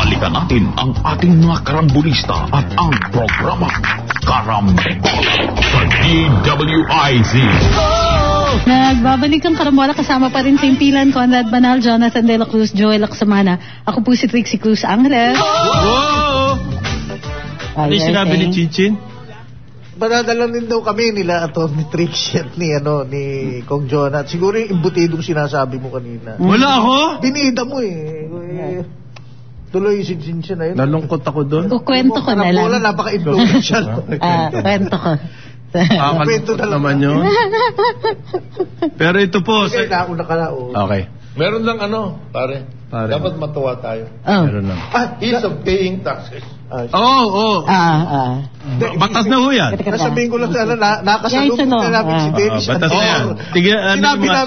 balikan natin ang ating mga karambulista at ang programa Karambol sa DWIZ. Nagbabalik ang Karambola, kasama pa rin sa impilan Conrad Banal, Jonathan De La Cruz, Joel Lacsamana. Ako po si Trixie Cruz Angeles. Wow! Ano yung sinabi ni Chinchin? Madadalan din daw kami nila Atty. Trixie at ni Kong Jonat. Siguro yung imbutidong sinasabi mo kanina. Wala ako? Binida mo eh. Tuloy si Chinchin na yun. Nalungkot ako doon. Kukwento ko na lang. Karambola, napaka-influential. Kwento ko. Kwento na lang naman yun. Pero ito po. Okay, nauna ka na. Okay. Meron lang pare. Dapat matuwa tayo. Meron lang. Ease of paying taxes. Batas na ho yan. Nasabihin ko lang sana, nakasalubong na namin si Dennis. Batas na yan.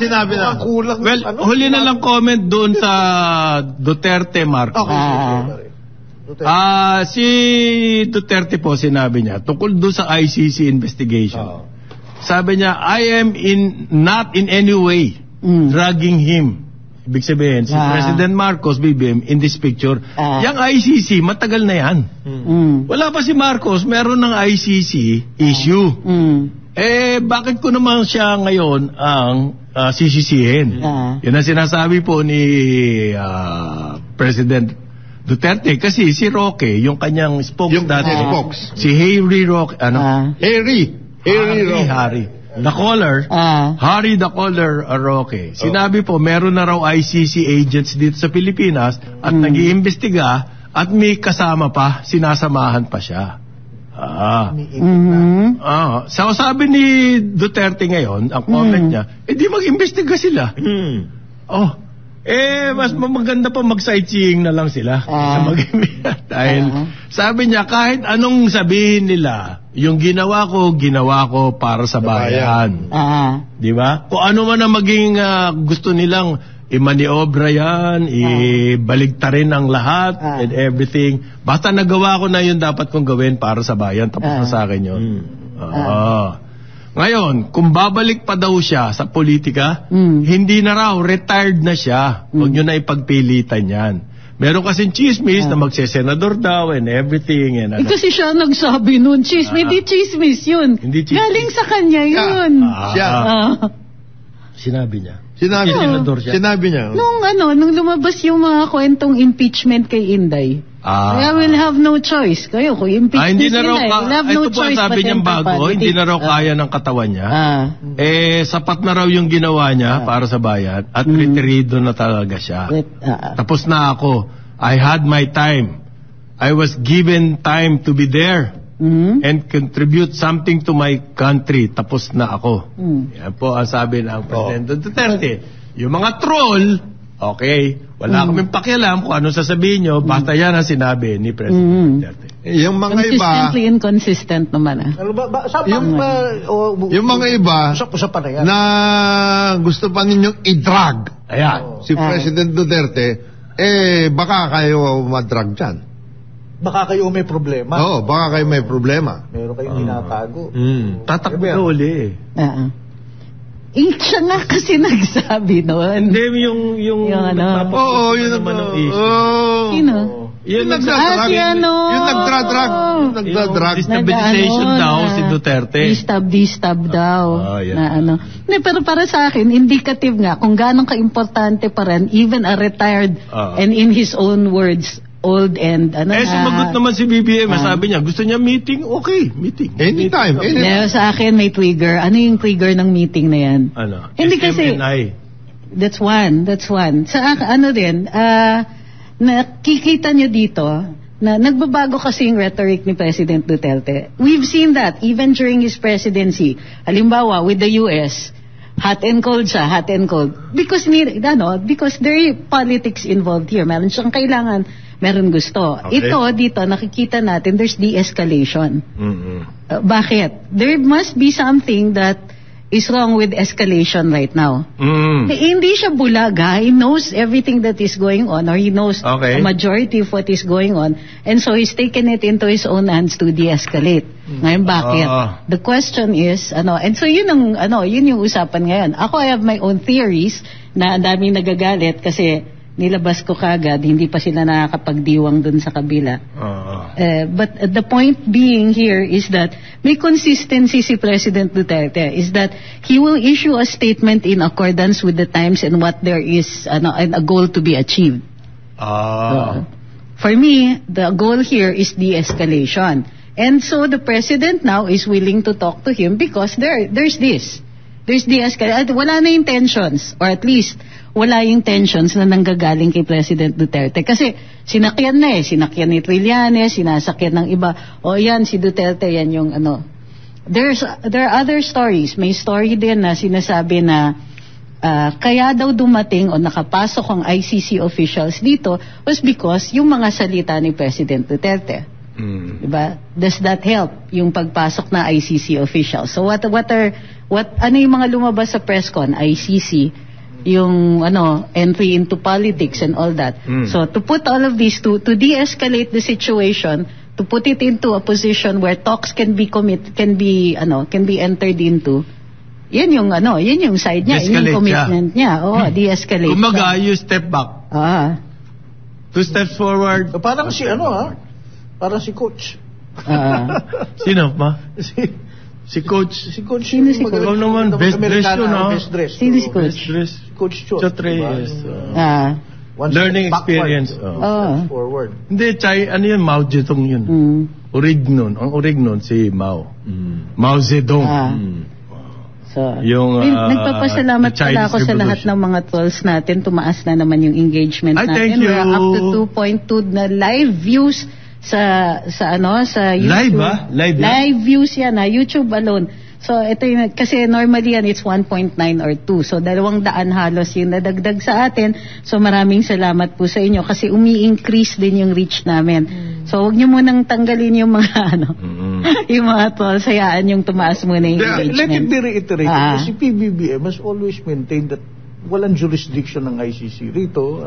Sinabi na kulang. Well, huli na lang comment doon sa Duterte Marcos. Si Duterte po sinabi niya tungkol doon sa ICC investigation. Sabi niya, I am not in any way dragging him. Ibig sabihin, si President Marcos, BBM, in this picture, yung ICC, matagal na yan. Wala pa si Marcos, meron ng ICC issue. Bakit ko naman siya ngayon ang sisisihin? Yan ang sinasabi po ni President Duterte, kasi si Roque, yung kanyang spokes dati, si Harry Roque, Harry the Caller, Harry the Caller Roque. Sinabi po, meron na raw ICC agents dito sa Pilipinas at nag-iimbestiga at may kasama pa, sinasamahan pa siya. So sabi ni Duterte ngayon, ang comment niya, di mag-imbestiga sila. Mas maganda pa mag-sightseeing na lang sila. Dahil sabi niya, kahit anong sabihin nila, yung ginawa ko para sa bayan. Di ba? Kung ano man ang maging gusto nilang imaniobra yan, ibaligtarin ang lahat and everything. Basta nagawa ko na yun, dapat kong gawin para sa bayan. Tapos na sa akin yun. Ngayon, kung babalik pa daw siya sa politika, hindi na raw, retired na siya. Huwag nyo na ipagpilitan yan. Meron kasing chismis na magsesenador daw and everything. Kasi siya nagsabi nun, chismis, di chismis yun. Hindi chismis. Galing sa kanya yun. Sinabi niya. Sinabi niya. Nung lumabas yung mga kwentong impeachment kay Inday. I will have no choice. Kayo, kung impeach hindi na raw will have no choice. Sabi niyang bago, hindi na raw kaya ng katawan niya. Sapat na raw yung ginawa niya para sa bayan at retirido na talaga siya. Tapos na ako. I had my time. I was given time to be there and contribute something to my country. Tapos na ako. Yan po ang sabi ng President Duterte. Yung mga troll, okay, wala kaming pakialam kung ano sasabihin nyo, basta yan ang sinabi ni President Duterte. Yung mga iba... Consistently inconsistent naman. Yung mga iba na gusto pa ninyong i-drag si President Duterte, baka kayo madrag dyan. Baka kayo may problema. Baka kayo may problema. Meron kayong tinatago. Tatakbo na uli siya nga kasi nagsabi noon. Hindi, yung yun naman ang issue. Sino? Yung nagdradrag. Yung nagdradrag. Destabilization daw si Duterte. Distab daw. Pero para sa akin, indicative nga kung gaano ka-importante pa rin, even a retired and in his own words, old and sumagot naman si BBM, sabi niya, gusto niya meeting, okay, meeting. Anytime. Sa akin may trigger. Ano yung trigger ng meeting na yan? Hindi kasi, that's one. Sa rin, nakikita nyo dito, na nagbabago kasi yung rhetoric ni President Duterte. We've seen that even during his presidency. Halimbawa, with the US, hot and cold siya, hot and cold. Because there are politics involved here. Meron siyang kailangan, meron gusto. Okay. Ito, dito, nakikita natin, there's de-escalation. Bakit? There must be something that is wrong with escalation right now. Hindi siya bulaga. He knows everything that is going on, or he knows the majority of what is going on, and so he's taken it into his own hands to de-escalate. Ngayon, bakit? The question is, and so yun yung usapan ngayon. Ako, I have my own theories na ang daming nagagalit kasi nilabas ko kagad, hindi pa sila nakakapagdiwang dun sa kabila. But the point being here is that may consistency si President Duterte, is that he will issue a statement in accordance with the times and what there is and a goal to be achieved. For me, the goal here is de-escalation. And so the President now is willing to talk to him because there's this. There's de-escalation. Wala na yung tensions, or at least wala yung tensions na nanggagaling kay President Duterte. Kasi sinakyan ni Trillanes, sinasakyan ng iba. O yan, si Duterte, yan yung There are other stories. May story din na sinasabi na kaya daw dumating o nakapasok ang ICC officials dito was because yung mga salita ni President Duterte. Diba? Does that help yung pagpasok na ICC officials? So ano yung mga lumabas sa press con? ICC, yung entry into politics and all that. So to put all of this to de-escalate the situation, to put it into a position where talks can be entered into. Yan yung side niya, yun yung commitment niya. De-escalate. Kumaga, you step back. 2 steps forward. So, parang parang si Coach. Sino pa? Si Coach. Sino si Coach? Ikaw naman, best dress yun, Best dress. Sino si Coach? Coach Chot Reyes. Step Learning experience. forward. Hindi, ano yun? Mao Zedong yun. Orignon. Ang Orignon, si Mao. Mao Zedong. So, yung, nagpapasalamat pala ako sa lahat ng mga trolls natin. Tumaas na naman yung engagement natin. Thank you. We're up to 2.2 na live views sa YouTube. Live ba? Live views yan YouTube alone. So ito yung, kasi normally yan it's 1.9 or 2. So 200 halos yung nadagdag sa atin. So maraming salamat po sa inyo kasi umi-increase din yung reach namin. So huwag niyo munang tanggalin yung mga yung mga trolls, hayaan yung tumaas muna yung engagement. Let it be reiterated kasi PBBM has always maintained that walang jurisdiction ng ICC rito.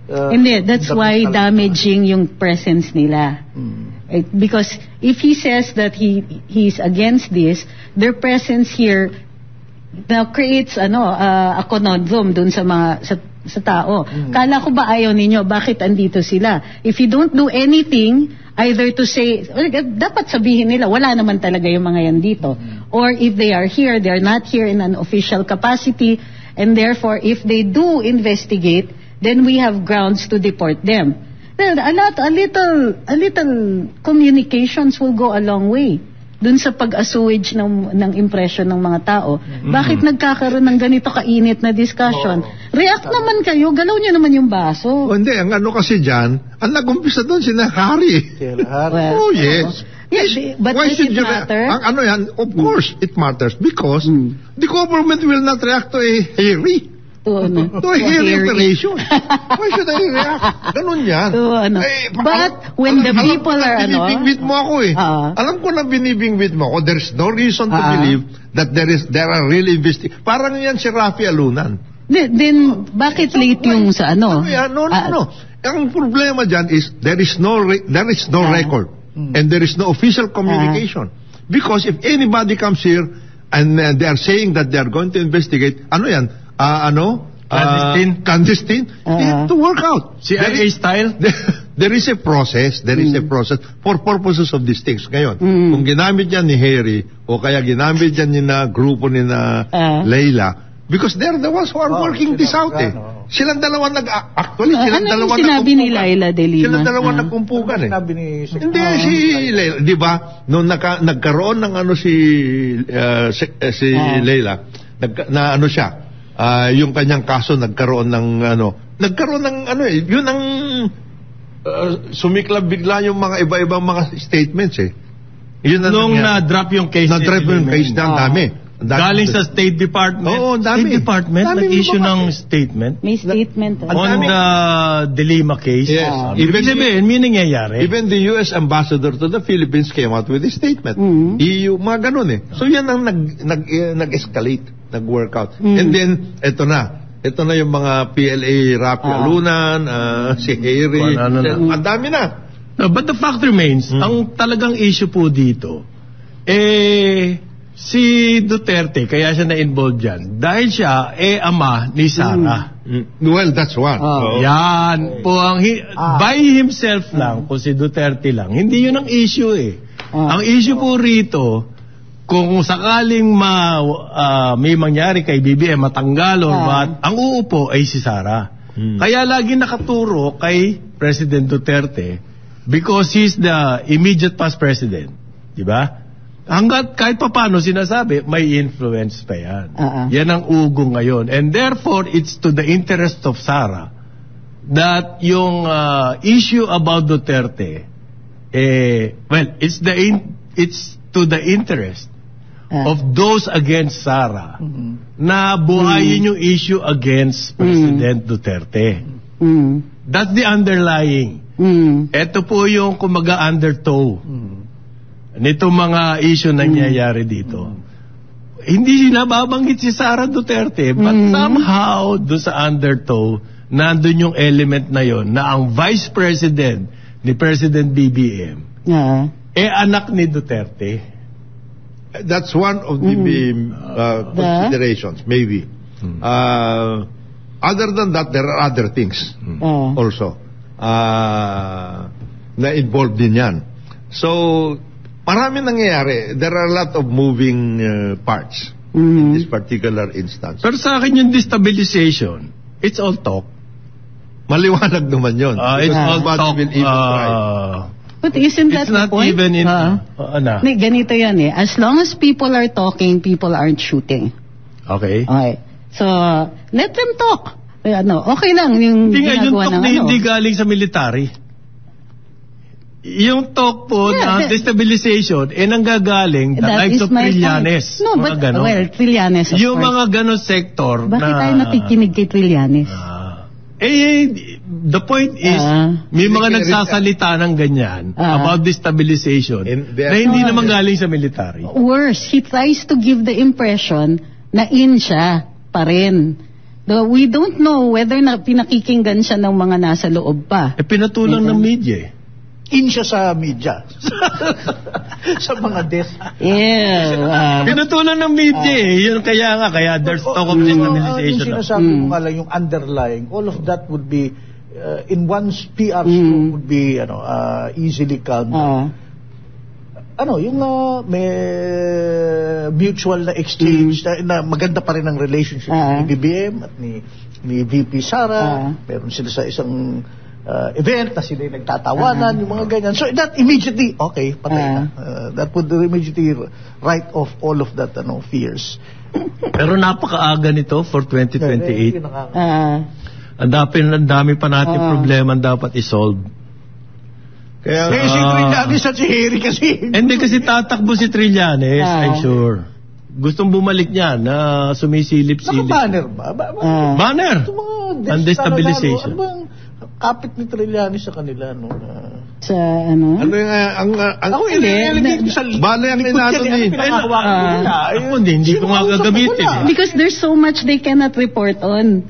Hindi, that's why damaging yung presence nila. Because if he says that he's against this, their presence here now creates a conundrum dun sa mga sa tao. Kala ko ba ayaw ninyo? Bakit andito sila? If you don't do anything, either to say, dapat sabihin nila, wala naman talaga yung mga yan dito. Or if they are here, they're not here in an official capacity, and therefore, if they do investigate, then we have grounds to deport them. Well, a little communications will go a long way dun sa pag-assuage ng impression ng mga tao. Bakit nagkakaroon ng ganito kainit na discussion? React naman kayo, galaw nyo naman yung baso. Hindi, ang kasi dyan, ang nag-umpisa doon si Harry. Well, yes. But why does it matter? Of course, it matters because the government will not react to a Harry. To a Harry operation. Why should I react? Ganun yan. But when the people are binibingwit mo ako alam ko na binibingwit mo ako. There's no reason to believe that there are really investigations. Parang yan si Rafi Alunan. Then bakit late yung sa No. Ang problema dyan is there is no record. And there is no official communication. Because if anybody comes here and they are saying that they are going to investigate, clandestine, they have to work out. CIA style? There is a process. There is a process for purposes of these things. Ngayon, kung ginamit yan ni Harry o kaya ginamit yan ni na grupo ni na Leila, because they're the ones who are working this out Silang dalawa sinabi ni Leila de Lima? Silang dalawa nagkumpugan Hindi, si Leila, di ba? Nung nagkaroon ng si Leila, siya, yung kanyang kaso nagkaroon ng yun ang sumiklab bigla yung mga iba-ibang mga statements Yun nung na-drop yung case. Na-drop yung case na dami. Galing sa State Department. Dami. State Department nag-issue ng statement. May statement. On the De Lima case. Yes. May nangyayari. Even the U.S. ambassador to the Philippines came out with a statement. EU, mga ganun So yan ang nag-escalate, nag-workout. And then, ito na yung mga PLA, Rafi Alunan, si Harry. Ang dami na. No, but the fact remains, ang talagang issue po dito, si Duterte, kaya siya na-involved dyan, dahil siya, ama ni Sara. Well, that's one. Yan po ang by himself lang, kung si Duterte lang. Hindi yun ang issue eh. Ang issue po rito, kung sakaling may mangyari kay BBM, matanggal or what, ang uupo ay si Sara. Kaya lagi nakaturo kay President Duterte because he's the immediate past president. Diba? Hanggat kahit papano sinasabi, may influence pa yan. Yan ang ugo ngayon. And therefore, it's to the interest of Sara that yung issue about Duterte, it's to the interest of those against Sara na buhayin yung issue against President Duterte. That's the underlying. Ito po yung kumaga undertow nito mga issue na nangyayari dito. Hindi nababanggit si Sara Duterte, but somehow doon sa undertow, nandun yung element na yon na ang Vice President ni President BBM anak ni Duterte. That's one of the considerations, maybe. Other than that, there are other things also na involved din yan. So, marami nangyayari. There are a lot of moving parts in this particular instance. Pero sa akin yung destabilization, it's all talk. Maliwanag naman yun. It's all talk. But isn't that the point? It's not even in... ganito yan eh. As long as people are talking, people aren't shooting. Okay. So, let them talk. Okay lang yung ginagawa ng hindi galing sa military. Yung talk po na destabilization, nanggagaling the likes of Trillanes. No, but, Trillanes, of yung course. Mga ganon sector Bakit tayo nakikinig kay Trillanes? The point is, may mga nagsasalita ng ganyan about destabilization na hindi naman galing sa military. Worse, he tries to give the impression na in siya pa rin. We don't know whether pinakikinggan siya ng mga nasa loob pa. Pinatulang ng media in siya sa media. Sa mga desk. Pinatulan ng media Yun kaya there's talk of destabilization. Yung sinasabi mo nga lang, yung underlying, all of that would be, in one's PR stroke would be, easily counted. Yung may mutual na exchange, na maganda pa rin ang relationship ni BBM at ni VP Sara. Meron sila sa isang event na sila nagtatawanan, yung mga ganyan. So that immediately, okay, patay na. That would immediately write off all of that fears. Pero napakaaga nito for 2028. Ang dami pa natin problema dapat isolve. Kaya si Trillanes at si Harry kasi. Hindi kasi tatakbo si Trillanes, I'm sure. Gustong bumalik niya na sumisilip-silip. Naka-banner ba? Banner! Ang destabilization. Ano bang kapit ni Trillanes sa kanila? Sa ano? Ano yung ako ilalagay sa bale ang inato ni ako hindi ko nga gagamitin because there's so much they cannot report on.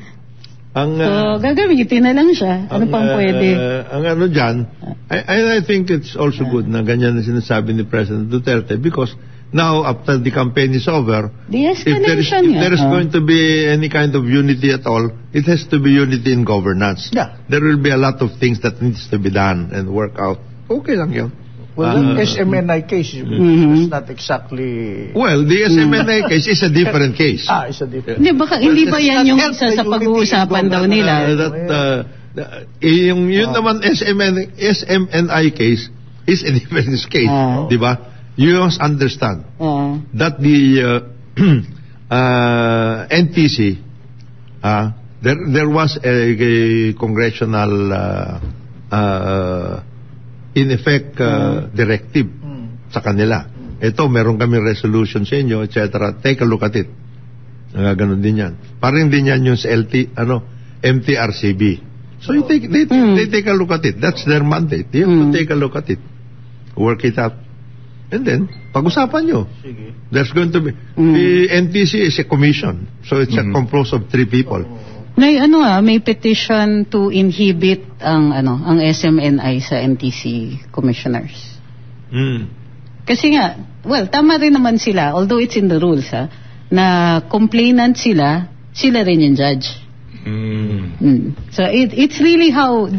So gagamitin na lang siya. Ano pang pwede? Ang ano dyan, I think it's also good na ganyan na sinasabi ni President Duterte because now, after the campaign is over, if there is going to be any kind of unity at all, it has to be unity in governance. Yeah. There will be a lot of things that needs to be done and work out. Okay lang yun. Well, the SMNI case is not exactly... Well, the SMNI case is a different case. It's a different... Hindi ba yan yung isa sa pag-uusapan daw nila? Yung naman SMNI case is a different case. Di ba? You must understand that the NTC, there was a congressional, in effect, directive sa kanila. Ito, meron kami resolution sa inyo, etc. Take a look at it. Ganon din yan. Parang din yan yung sa MTRCB. So they take a look at it. That's their mandate. You have to take a look at it. Work it out. And then, pag-usapan nyo. There's going to be... The NTC is a commission. So it's a composed of 3 people. May petition to inhibit ang SMNI sa NTC commissioners. Kasi nga, tama rin naman sila, although it's in the rules, na complainant sila rin yung judge. So it's really how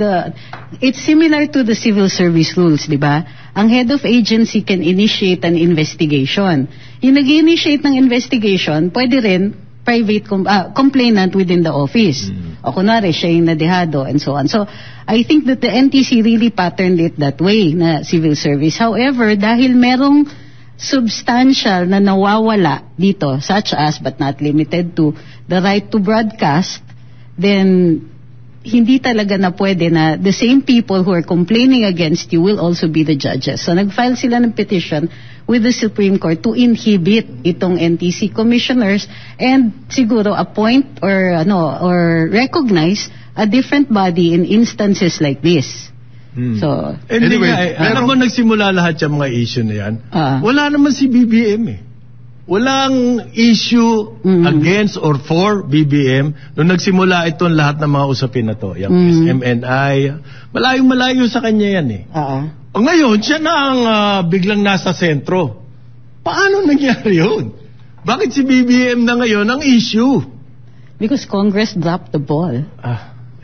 it's similar to the civil service rules, di ba? Ang head of agency can initiate an investigation. Yung nag-initiate ng investigation, pwede rin private complainant within the office. O kunwari, siya yung nadehado and so on. So I think that the NTC really patterned it that way na civil service. However, dahil merong substantial na nawawala dito, such as but not limited to the right to broadcast, then hindi talaga na pwede na the same people who are complaining against you will also be the judges. So nag-file sila ng petition with the Supreme Court to inhibit itong NTC commissioners and siguro appoint or recognize a different body in instances like this. So anyway, alam mo nagsimula lahat yung mga issue na yan. Wala naman si BBM eh. Walang issue against or for BBM nung nagsimula itong lahat ng mga usapin na to. Yung SMNI, malayong-malayo sa kanya yan eh. Ngayon, siya na ang biglang nasa sentro. Paano nangyari yun? Bakit si BBM na ngayon ang issue? Because Congress dropped the ball.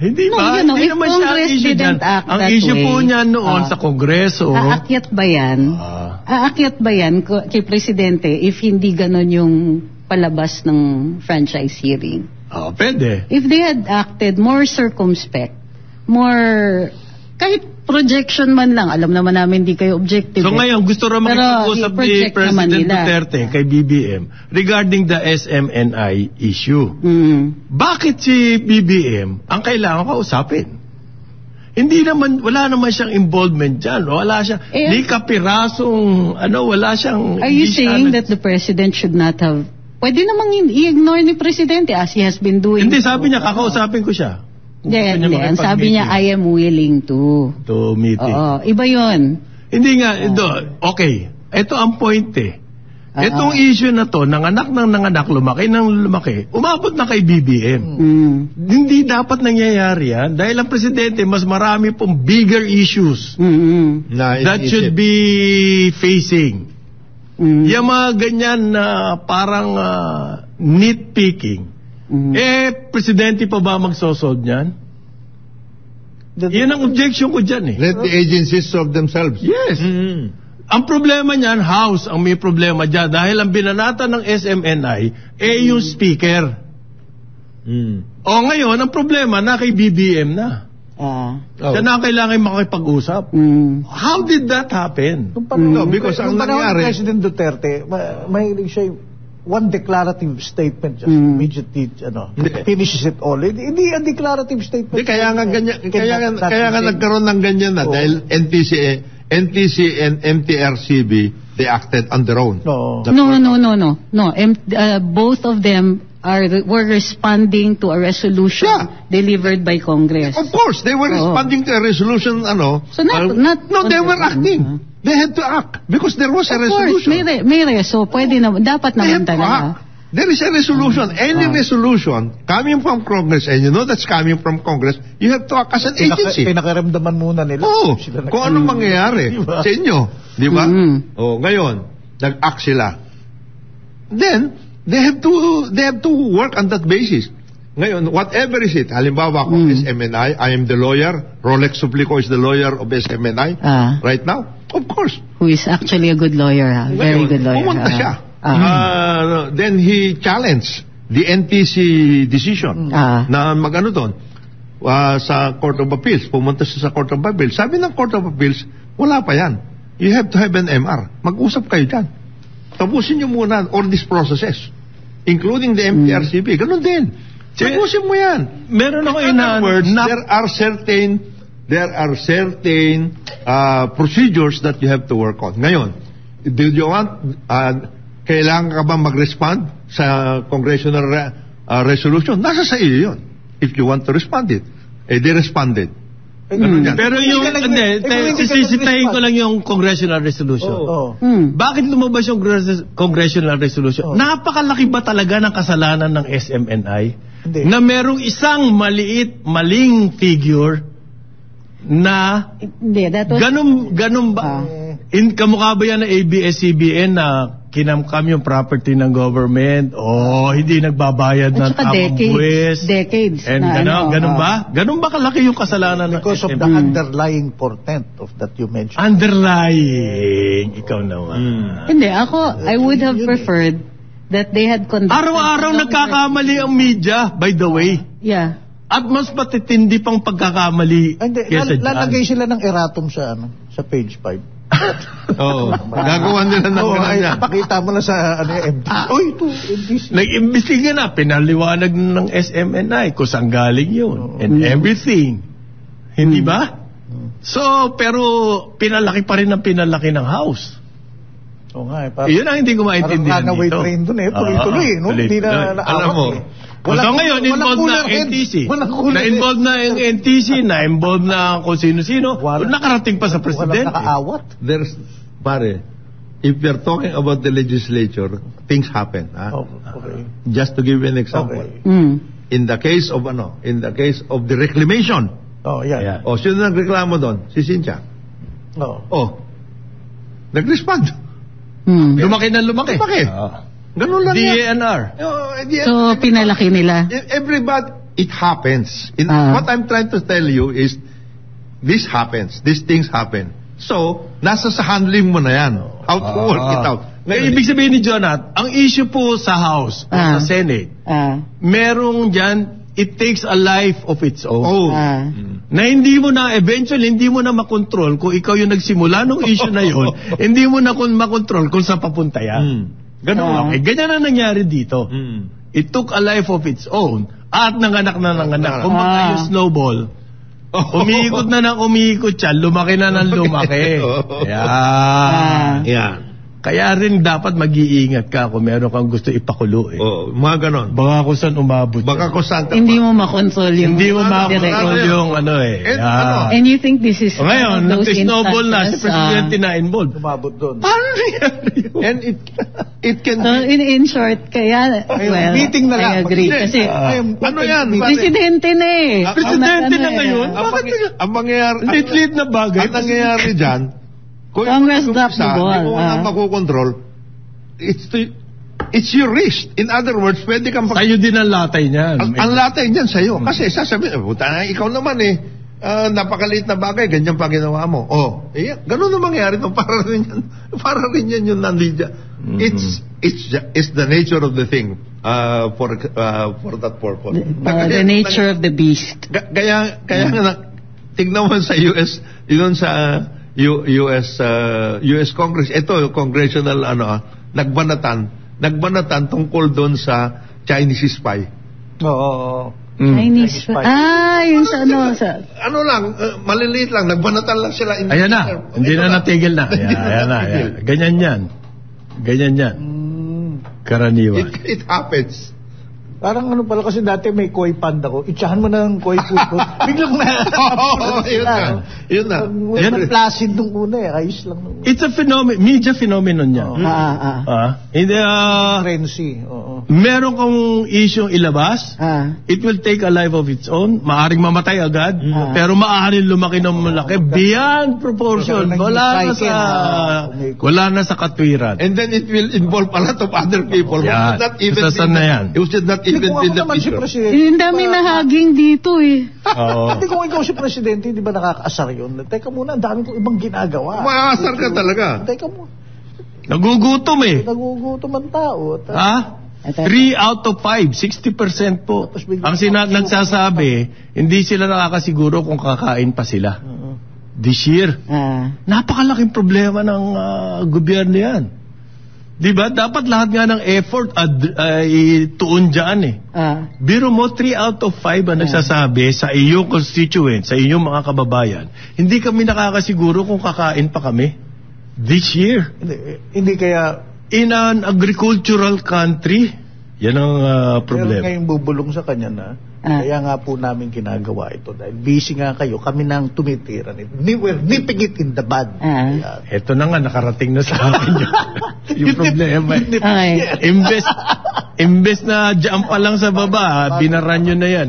Hindi ba? Hindi naman siya ang issue dyan. Ang issue po niya noon sa Kongreso. Aakyat ba yan? Aakyat ba yan kay Presidente if hindi ganon yung palabas ng franchise hearing? Pwede. If they had acted more circumspect, more, kahit projection man lang, alam naman namin hindi kayo objective. So ngayon, gusto rin makipag-usap ni President Duterte kay BBM regarding the SMNI issue. Bakit si BBM ang kailangan kausapin? Hindi naman, wala naman siyang involvement dyan. Wala siyang, di kapirasong, wala siyang... Are you saying that the President should not have... Pwede namang i-ignore ni Presidente as he has been doing. Hindi, sabi niya, kakausapin ko siya. Hindi, sabi niya, I am willing to meeting. Iba yun. Hindi nga, okay. Ito ang point eh. Itong issue na to, nanganak, lumaki, umabot na kay BBM. Hindi dapat nangyayari yan dahil ang Presidente mas marami pong bigger issues that should be facing. Yung mga ganyan na parang nitpicking. Presidente pa ba magsosolve niyan? Yan ang objection ko dyan eh. Let the agencies solve themselves. Yes. Ang problema niyan, House ang may problema dyan dahil ang binanata ng SMNI yung speaker. Ngayon, ang problema na kay BBM na. Siya na kailangan makipag-usap. How did that happen? Because ang nangyari, President Duterte, mahilig siya one declarative statement just immediately finishes it all. Hindi ang declarative statement. Kaya nga nagkaroon ng ganyan na dahil NTC and MTRCB, they acted on their own. No. Both of them were responding to a resolution delivered by Congress. Of course, they were responding to a resolution. So they were acting. They had to act because there was a resolution. May reso, pwede na, dapat naman talaga. There is a resolution. Any resolution coming from Congress, and you know that's coming from Congress, you have to act as an agency. Pinakaramdaman muna nila. Kung anong mangyayari sa inyo. Di ba? Ngayon, nag-act sila. Then, they have to work on that basis. Ngayon, whatever is it, halimbawa kung SMNI, I am the lawyer, Rolex Suplico is the lawyer of SMNI right now, of course. Who is actually a good lawyer, very good lawyer. Pumunta siya. Then he challenged the NTC decision na mag-ano doon sa Court of Appeals. Pumunta siya sa Court of Appeals. Sabi ng Court of Appeals, wala pa yan. You have to have an MR. Mag-usap kayo dyan. Tapusin nyo muna all these processes, including the MTRCB. Ganun din. Tapusin mo yan. Meron ako in other words, there are certain procedures that you have to work on. Ngayon, do you want kailangan ka ba mag-respond sa congressional resolution? Nasa sa iyo yun. If you want to respond it. They responded. Pero yung, sisitahin ko lang yung congressional resolution. Bakit lumabas yung congressional resolution? Napakalaki ba talaga ng kasalanan ng SMNI? Na merong isang maling figure na ganun ba? Kamukha ba yan ng ABS-CBN na kinamkam yung property ng government o hindi nagbabayad ng tamang buwis. Decades. And ganun ba? Ganun ba kalaki yung kasalanan ng because of the underlying portent of that you mentioned? Underlying. Ikaw naman. Hindi, ako, I would have preferred that they had conducted... Araw-araw nagkakamali ang media, by the way. Yeah. At mas patitindi pang pagkakamali kesa dyan. Lalagay sila ng erratum sa page 5. Oo. Gagawa nila ng ganyan. Pakita mo na sa MTC. Ito, MTC. Nag-imbestiga na, pinaliwanag ng SMNI kung saan galing yun. And everything. Hindi ba? So, pero pinalaki pa rin ng pinalaki ng house. Oo nga yun ang hindi ko maintindihan dito. Parang runaway train dun tuloy-tuloy, no? Hindi na alam mo. So ngayon, involved na ang NTC. Na-involved na ang NTC, na-involved na kung sino-sino. Nakarating pa sa presidente. Walang nakaawat. Pare, if you're talking about the legislature, things happen. Okay. Just to give you an example. Okay. In the case of the reclamation. Yeah. Sino nagreklamo doon? Si Cynthia. Nag-respond. Lumaki na lumaki. Ganun lang DANR. So, pinalaki nila. Everybody, it happens. What I'm trying to tell you is, this happens. These things happen. So, nasa sa handling mo na yan. How to work it out. Ibig sabihin ni Jonat, ang issue po sa House, sa Senate, merong dyan, it takes a life of its own. Na hindi mo na, eventually, hindi mo na makontrol kung ikaw yung nagsimula ng issue na yun, hindi mo na makontrol kung saan papunta yan. Ganun ganyan na nangyari dito. It took a life of its own at nanganak na nanganak. Kung yung snowball, umiikot na ng umiikot siya, lumaki na ng lumaki. Yan. Kaya rin dapat mag-iingat ka kung meron kang gusto ipakulo. Mga ganon. Baka kung saan umabot. Baka kung saan. Hindi mo makontrol yung... Hindi mo makontrol yung And you think this is... Ngayon, nag-snowball na, si Presidente na involved. Umabot doon. Paano nangyari yun? And it can... So, in short, kaya... Well, meeting na lang. I agree. Kasi... ano yan? Presidente na eh. Presidente na ngayon? Ang mangyayari... Lit-lit na bagay. Ang nangyayari dyan, kung Congress dropped the ball. Hindi mo na makukontrol, it's your wrist. In other words, pwede kang... Sa'yo din ang latay niyan. Ang latay niyan sa'yo. Kasi sasabihin, puta na, ikaw naman napakaliit na bagay, ganyan pa ginawa mo. Ganun na mangyari ito. Para rin yan yung nandidya. It's the nature of the thing for that purpose. The nature of the beast. Kaya tingnan mo sa US, yun sa... US Congress, ito congressional nagbanatan tungkol doon sa Chinese spy. Chinese spy. Yung sa maliliit lang, nagbanatan lang sila. Ayan na, hindi na natigil na. Ayan na. Ganyan yan. Karaniwan. It happens. Parang pala kasi dati may koi panda ko. Itsahan mo ng koi puto. Biglang yun na. Yan placid nung una ayos lang nung una. It's a media phenomenon yan. Hindi frenzy. Meron kang issue ilabas, it will take a life of its own. Maaring mamatay agad, pero maaring lumaki ng malaki beyond proportion. Wala na sa katwiran. And then it will involve a lot of other people. Yeah. It should not Hindi kung ako naman si Presidente. Yung dami nahaging dito Hindi kung ikaw si Presidente, di ba nakakaasar yun? Teka muna, ang dami kong ibang ginagawa. Maasar ka talaga. Teka muna. Nagugutom Nagugutom ang tao. 3 out of 5, 60% po. Ang nagsasabi, hindi sila nakakasiguro kung kakain pa sila. This year. Napakalaking problema ng gobyerno yan. Diba? Dapat lahat nga ng effort ituon dyan Biro mo, 3 out of 5 ang nagsasabi sa iyong constituent, sa iyong mga kababayan, hindi kami nakakasiguro kung kakain pa kami this year. Hindi kaya... In an agricultural country, yan ang problema. Pero ngayong bubulong sa kanya na, kaya nga po namin ginagawa ito dahil busy nga kayo, kami nang tumitiran ito. We're nipping it in the bud. Ito na nga, nakarating na sa akin yung problema. Imbes na dyan pa lang sa baba, binaran nyo na yan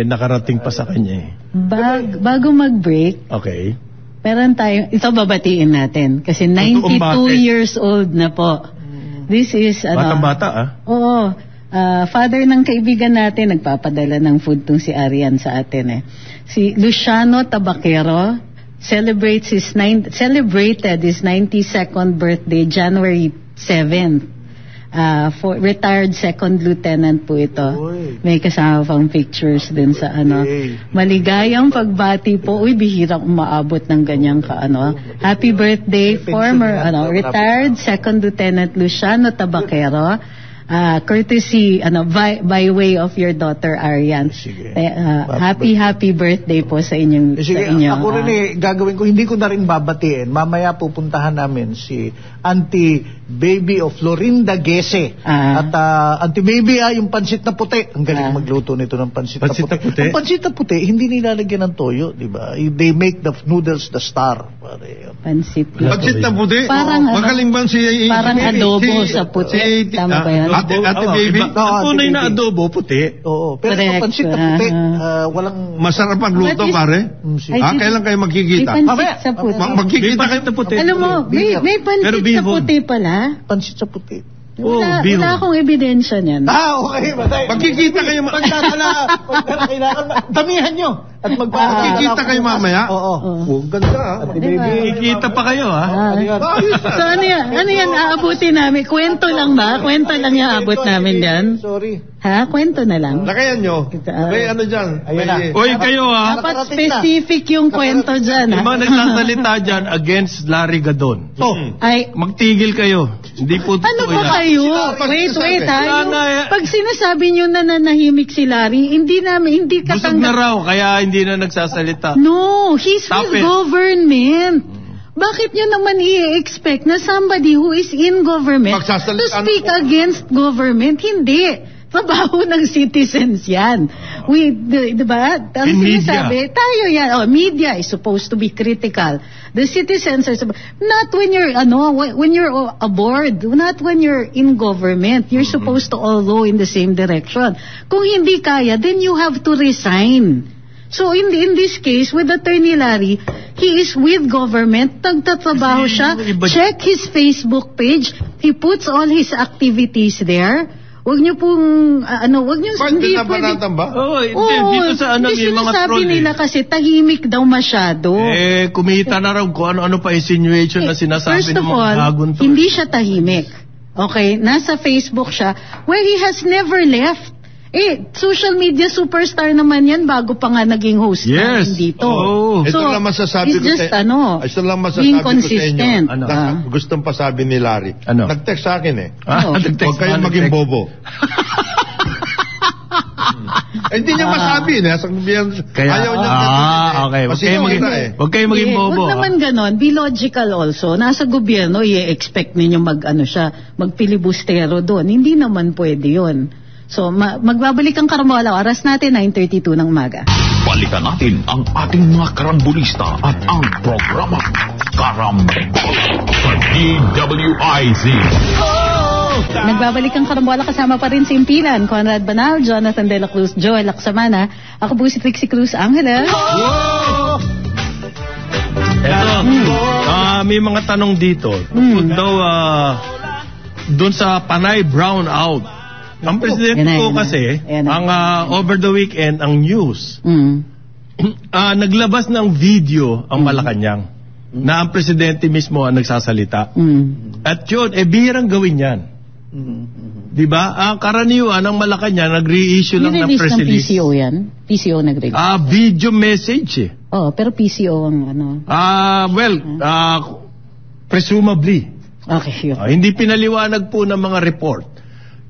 nakarating pa sa kanya Bago mag-break, okay. Meron tayong, ito babatiin natin kasi 92 years old na po This is, Bata-bata, Oo. Father ng kaibigan natin, nagpapadala ng food tong si Arian sa atin Si Luciano Tabaquero celebrated his 92nd birthday January 7th. Retired second lieutenant po ito. May kasama pang pictures din sa Maligayang pagbati po. Bihirang umaabot ng ganyang Happy birthday former retired second lieutenant Luciano Tabaquero. Courtesy by way of your daughter Arian. Happy birthday po sa inyong Ako rin gagawin ko, hindi ko na rin babatiin. Mamaya pupuntahan namin si Auntie Baby of Florinda Gese. At Auntie Baby, yung pansit na puti. Ang galing magluto nito ng pansit na puti. Ang pansit na puti, hindi nilalagyan ng toyo, di ba? They make the noodles the star. Pansit na puti? Parang magaling bang parang adobo sa puti. Tama ba yan? Ate Baby. Tunay na adobo, puti. Oo. Pero sa pansit na puti, walang... Masarap ang luto, pare. Kailan kayo magkikita? May pansit sa puti. Magkikita kayo sa puti. Alam mo, may pansit sa puti pala. Pansit sa puti. Wala akong ebidensya niyan. Okay. Magkikita kayo. Kailangan damihan nyo. At magkikita kayo mamaya? Oo. Ganda. Kikita pa kayo, So ano yan? Aabutin namin. Kwento lang ba? Kwento lang yung aabot namin yan? Sorry. Kwento na lang. Lakayan nyo. May dyan. Oy, kayo Dapat specific yung kwento dyan. Yung mga nagsasalita dyan against Larry Gadon. Magtigil kayo. Hindi po totoo ano ba kayo? Wait, pag sinasabi nyo na nanahimik si Larry, hindi busog na raw, kaya hindi na nagsasalita. No, he's with government. Bakit nyo naman i-expect na somebody who is in government to speak against government? Hindi. Trabaho ng citizens yan. Diba? Ang sinasabi, tayo yan. Media is supposed to be critical. The citizens are not when you're when you're aboard, not when you're in government. You're supposed to all go in the same direction. Kung hindi kaya, then you have to resign. So in this case, with Attorney Larry, he is with government, nagtatrabaho siya, check his Facebook page, he puts all his activities there. Huwag niyo pong, hindi pwede. Ba? Dito sa yung mga troll. Nila kasi tahimik daw masyado. Kumita na raw kung ano pa insinuation na sinasabi ng mga gagawin to. Hindi siya tahimik. Okay, nasa Facebook siya, where he has never left. Social media superstar naman yan bago pa nga naging host namin dito. Ito lang masasabi ko sa being consistent. Gustong pasabi ni Larry. Nag-text sa akin Huwag kayong maging bobo. Hindi niya masabi. Ayaw niya. Okay. Huwag kayong maging bobo. Huwag naman ganon. Be logical also. Nasa gobyerno, i-expect ninyo magpilibustero doon. Hindi naman pwede yun. So, magbabalik ang Karambola. Oras natin, 9:32 ng umaga. Balikan natin ang ating mga karambulista at ang programa Karambola sa DWIZ. Nagbabalik ang Karambola, kasama pa rin si Impilan, Conrad Banal, Jonathan De La Cruz, Joel Laksamana. Ako po si Trixie Cruz Angeles. May mga tanong dito. Doon sa Panay brownout. Ang presidente ko kasi, ang over the weekend, ang news, naglabas ng video ang Malacanang na ang presidente mismo ang nagsasalita. At yun, bihirang gawin yan. Diba? Ang karaniwan ng Malacanang, nag-reissue lang ng press release. PCO yan? PCO nag-release? Video message pero PCO ang presumably. Okay. Hindi pinaliwanag po ng mga report.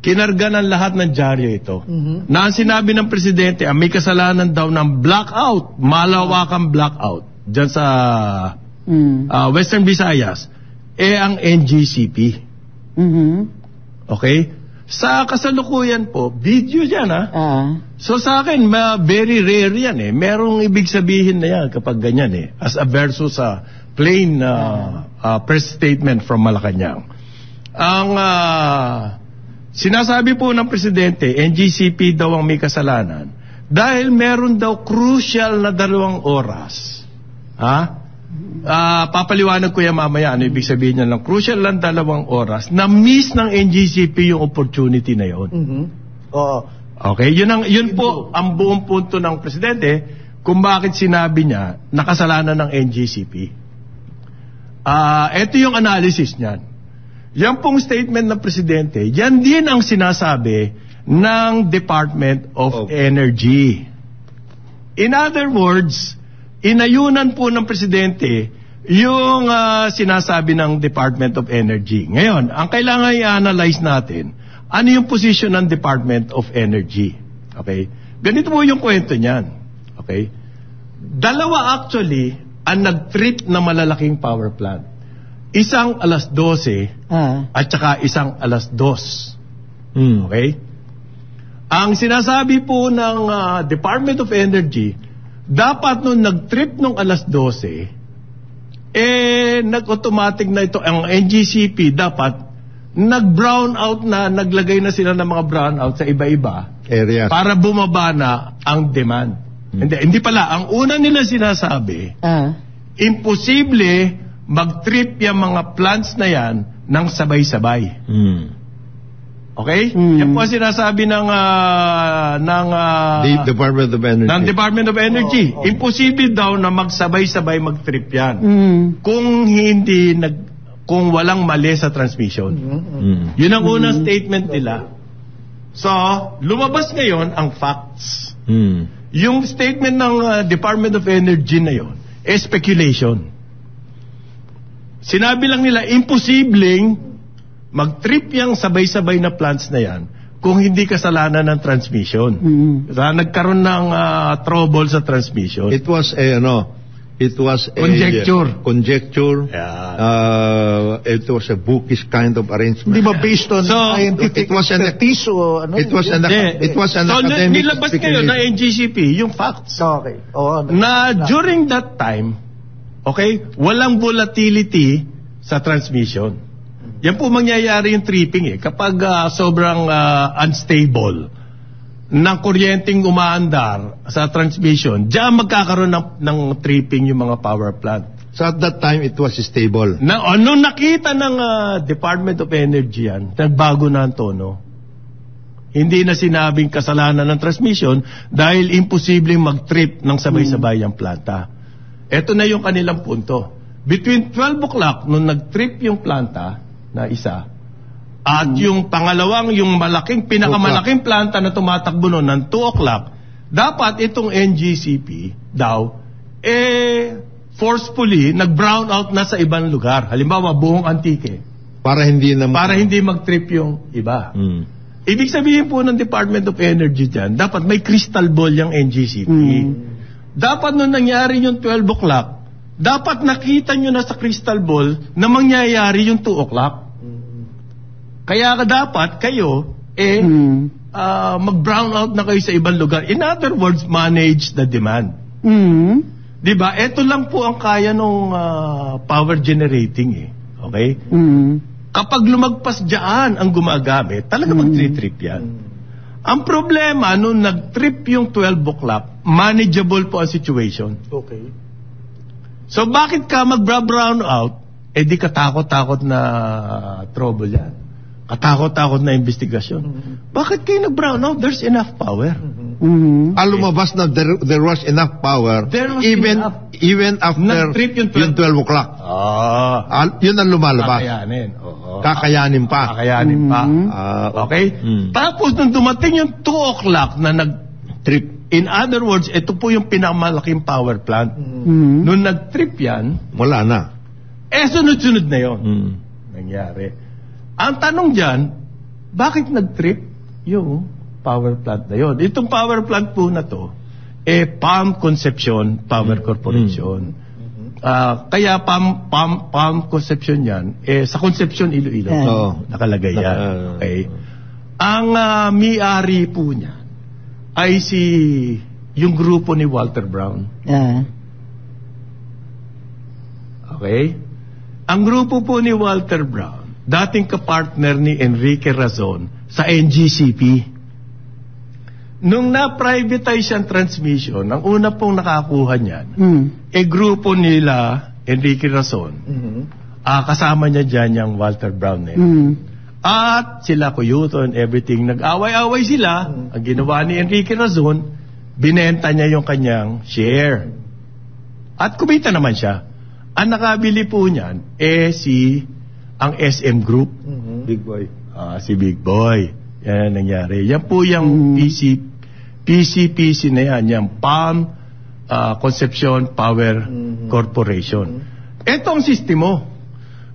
Kinarga ng lahat ng dyaryo ito. Na ang sinabi ng presidente, may kasalanan daw ng blackout, malawakang blackout, dyan sa Western Visayas, ang NGCP. Okay? Sa kasalukuyan po, video yan So sa akin, very rare yan Merong ibig sabihin na yan kapag ganyan as a versus sa plain press statement from Malacanang. Ang sinasabi po ng presidente, NGCP daw ang may kasalanan dahil meron daw crucial na 2 oras Papaliwanag ko yan mamaya. Ano ibig sabihin niya lang? Crucial lang 2 oras. Na-miss ng NGCP yung opportunity na yun. Oo. Okay? Yun po ang buong punto ng Presidente kung bakit sinabi niya nakasalanan ng NGCP. Ito yung analysis niyan. Yan pong statement ng Presidente, yan din ang sinasabi ng Department of Energy. In other words, inayunan po ng Presidente yung sinasabi ng Department of Energy. Ngayon, ang kailangan i-analyze natin, ano yung position ng Department of Energy. Okay? Ganito po yung kwento niyan. Okay? 2 actually ang nag-trip na malalaking power plant. Isang 12:00 at saka isang 2:00. Okay? Ang sinasabi po ng Department of Energy, dapat nung nag-trip nung 12:00, nag-automatic na ito, ang NGCP dapat nag-brown out na, naglagay na sila ng mga brown out sa iba-iba areas para bumaba na ang demand. Hindi pala. Ang una nila sinasabi, imposible mag-trip yung mga plants na yan ng sabay-sabay. Okay? Yan po ang sinasabi ng Department of Energy. Ng Department of Energy. Imposible daw na magsabay-sabay mag-trip yan. Kung walang mali sa transmission. Yun ang unang statement nila. So, lumabas ngayon ang facts. Yung statement ng Department of Energy na yun, speculation. Sinabi lang nila, imposibleng mag-trip yung sabay-sabay na plants na yan kung hindi kasalanan ng transmission. Nagkaroon ng trouble sa transmission. It was conjecture. Yeah. It was a bookish kind of arrangement. Di ba based on it scientific was an expertise o ano? It was an academic nilabas ngayon na NGCP yung facts. Okay. During that time, okay, walang volatility sa transmission. Yan po mangyayari yung tripping kapag sobrang unstable ng kuryenteng umaandar sa transmission, diyan magkakaroon ng tripping yung mga power plant. So at that time, it was stable. Nung nakita ng Department of Energy yan, nagbago na ang tono. Hindi na sinabing kasalanan ng transmission dahil imposibleng mag-trip ng sabay-sabay ang planta. Ito na yung kanilang punto. Between 12 o'clock, nung nag-trip yung planta na isa, at yung pangalawang, yung pinakamalaking planta na tumatakbo noon ng 2 o'clock, dapat itong NGCP daw, forcefully, nag-brown out na sa ibang lugar. Halimbawa, buong Antique. Para hindi mag-trip yung iba. Ibig sabihin po ng Department of Energy dyan, dapat may crystal ball yung NGCP. Dapat nung nangyari yung 12 o'clock, dapat nakita nyo na sa crystal ball na mangyayari yung 2 o'clock. Kaya dapat kayo, mag-brown out na kayo sa ibang lugar. In other words, manage the demand. Diba? Ito lang po ang kaya nung power generating Okay? Kapag lumagpas dyan ang gumagamit, talaga mag-trip yan. Ang problema, nung nag-trip yung 12 o'clock, manageable po ang situation. Okay. So bakit ka mag-brown out? Di katakot-takot na trouble yan. Katakot-takot na investigasyon. Bakit kayo nag-brown out? There's enough power. Lumabas na there was enough power even after nag-trip yung 12 o'clock. Yun ang lumalabas. Kakayanin pa. Okay? Tapos nung dumating yung 2 o'clock na nag-trip, in other words, ito po yung pinakamalaking power plant. Nung nag-trip yan, wala na. Sunod-sunod na yun. Nangyari. Ang tanong dyan, bakit nag-trip yung power plant na yun? Itong power plant po na to, Palm Concepcion Power Corporation. Kaya Palm Concepcion yan, sa Concepcion, Iloilo. Nakalagay yan. Okay. Ang may-ari po niya ay yung grupo ni Walter Brown. Okay? Ang grupo po ni Walter Brown, dating kapartner ni Enrique Razon sa NGCP. Nung na-privatize ang transmission, ang una pong nakakuha niyan, grupo nila Enrique Razon, kasama niya dyan yung Walter Brown at sila Cuyuto and everything, nag-away-away sila. Ang ginawa ni Enrique Razon, binenta niya yung kanyang share. At kumita naman siya. Ang nakabili po niyan, ang SM Group. Big Boy. Si Big Boy. Yan ang nangyari. Yan po yung PCPC na yan, yung Palm Concepcion Power Corporation. Ito ang sistemo.